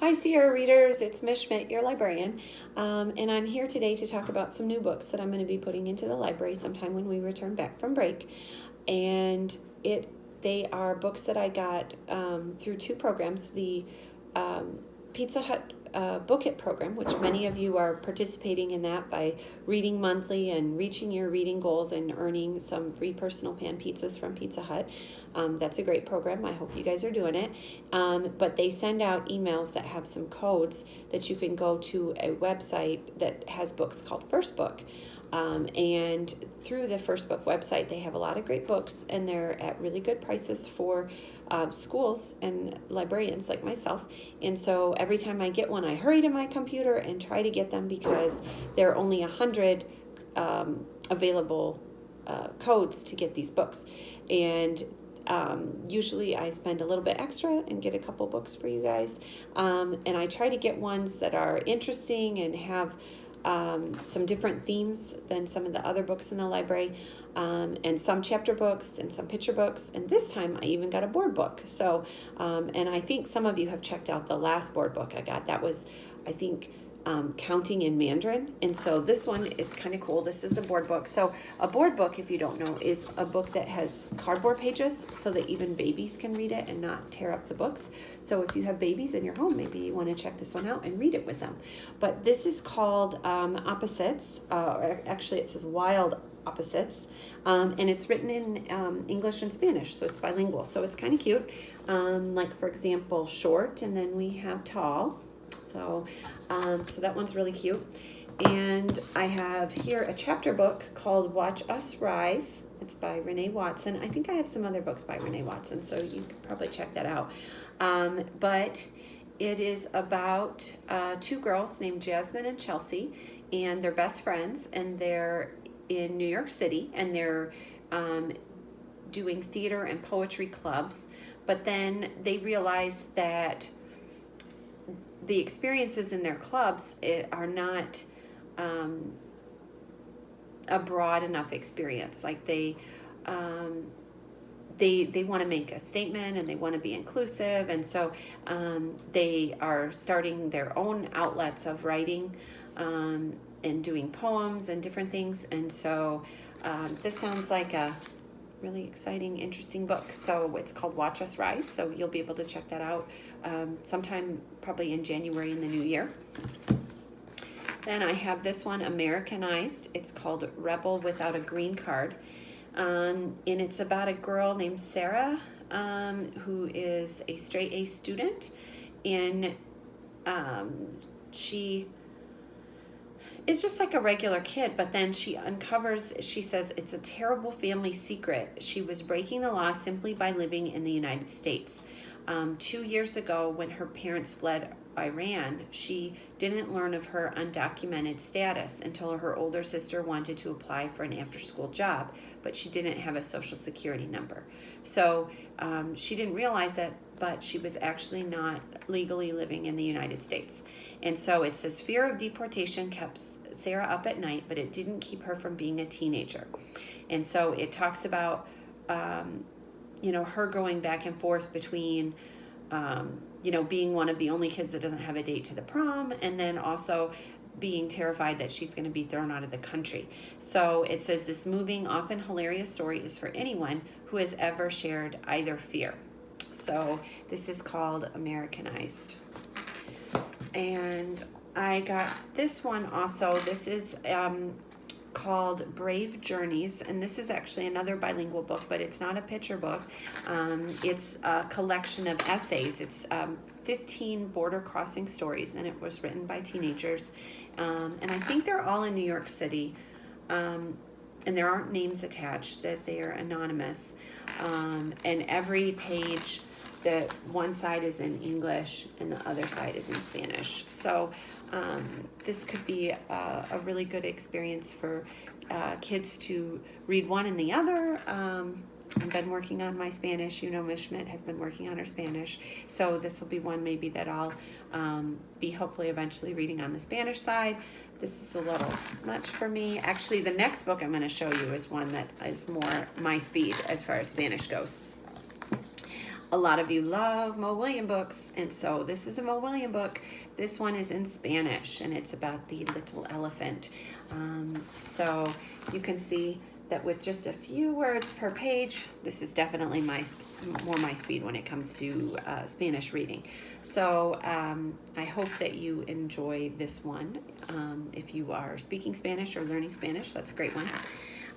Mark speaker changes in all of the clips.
Speaker 1: Hi, Sierra readers. It's Miss Schmidt, your librarian, and I'm here today to talk about some new books that I'm going to be putting into the library sometime when we return back from break. And they are books that I got through two programs: the Pizza Hut Book It program, which many of you are participating in that by reading monthly and reaching your reading goals and earning some free personal pan pizzas from Pizza Hut. That's a great program. I hope you guys are doing it. But they send out emails that have some codes that you can go to a website that has books called First Book. And through the First Book website, they have a lot of great books, and they're at really good prices for schools and librarians like myself. And so every time I get one, I hurry to my computer and try to get them because there are only 100 available codes to get these books. And usually I spend a little bit extra and get a couple books for you guys. And I try to get ones that are interesting and have some different themes than some of the other books in the library, and some chapter books and some picture books. And this time I even got a board book. So, and I think some of you have checked out the last board book I got. That was, I think, Counting in Mandarin. And so this one is kind of cool. This is a board book. So a board book, if you don't know, is a book that has cardboard pages so that even babies can read it and not tear up the books. So if you have babies in your home, maybe you want to check this one out and read it with them. But this is called Opposites. Actually, it says Wild Opposites, and it's written in English and Spanish, so it's bilingual. So it's kind of cute. Like, for example, short, and then we have tall. So that one's really cute. And I have here a chapter book called Watch Us Rise. It's by Renee Watson. I think I have some other books by Renee Watson, so you could probably check that out. But it is about two girls named Jasmine and Chelsea, and they're best friends, and they're in New York City, and they're doing theater and poetry clubs. But then they realize that the experiences in their clubs are not a broad enough experience. Like they want to make a statement, and they want to be inclusive, and so they are starting their own outlets of writing and doing poems and different things. And so this sounds like a really exciting, interesting book. So it's called Watch Us Rise. So you'll be able to check that out sometime probably in January in the new year. Then I have this one, Americanized. It's called Rebel Without a Green Card. And it's about a girl named Sarah who is a straight A student. And she is just like a regular kid, but then she says it's a terrible family secret. She was breaking the law simply by living in the United States. 2 years ago, when her parents fled Iran, she didn't learn of her undocumented status until her older sister wanted to apply for an after-school job, but she didn't have a social security number. So she didn't realize it, but she was actually not legally living in the United States. And so it says fear of deportation kept Sarah up at night, but it didn't keep her from being a teenager. And so it talks about her going back and forth between being one of the only kids that doesn't have a date to the prom, and then also being terrified that she's going to be thrown out of the country. So it says this moving, often hilarious story is for anyone who has ever shared either fear. So this is called Americanized. And I got this one also. This is called Brave Journeys, and this is actually another bilingual book, but it's not a picture book. It's a collection of essays. It's 15 border crossing stories, and it was written by teenagers. And I think they're all in New York City, and there aren't names attached, that they are anonymous. And every page, the one side is in English and the other side is in Spanish. So this could be a really good experience for kids to read one and the other. I've been working on my Spanish. Miss Schmidt has been working on her Spanish. So this will be one maybe that I'll be hopefully eventually reading on the Spanish side. This is a little much for me. Actually, the next book I'm going to show you is one that is more my speed as far as Spanish goes. A lot of you love Mo William books, and so this is a Mo William book. This one is in Spanish, and it's about the little elephant. So you can see that with just a few words per page, this is definitely more my speed when it comes to Spanish reading. So I hope that you enjoy this one. If you are speaking Spanish or learning Spanish, that's a great one.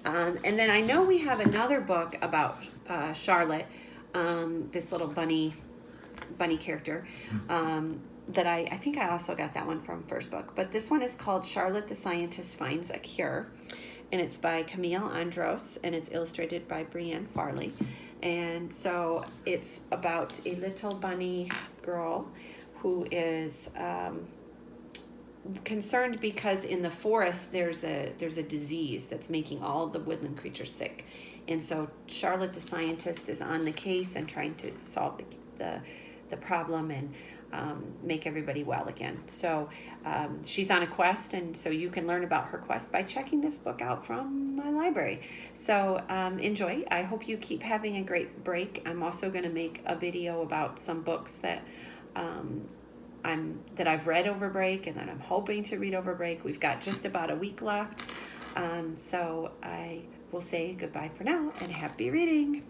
Speaker 1: And then I know we have another book about Charlotte, this little bunny character, that I think I also got that one from First Book. But this one is called Charlotte the Scientist Finds a Cure, and it's by Camille Andros, and it's illustrated by Brienne Farley. And so it's about a little bunny girl who is concerned because in the forest there's a disease that's making all the woodland creatures sick, and so Charlotte the scientist is on the case and trying to solve the problem and make everybody well again. So she's on a quest, and so you can learn about her quest by checking this book out from my library. So enjoy. I hope you keep having a great break. I'm also going to make a video about some books that I've read over break and that I'm hoping to read over break. We've got just about a week left. So I will say goodbye for now and happy reading.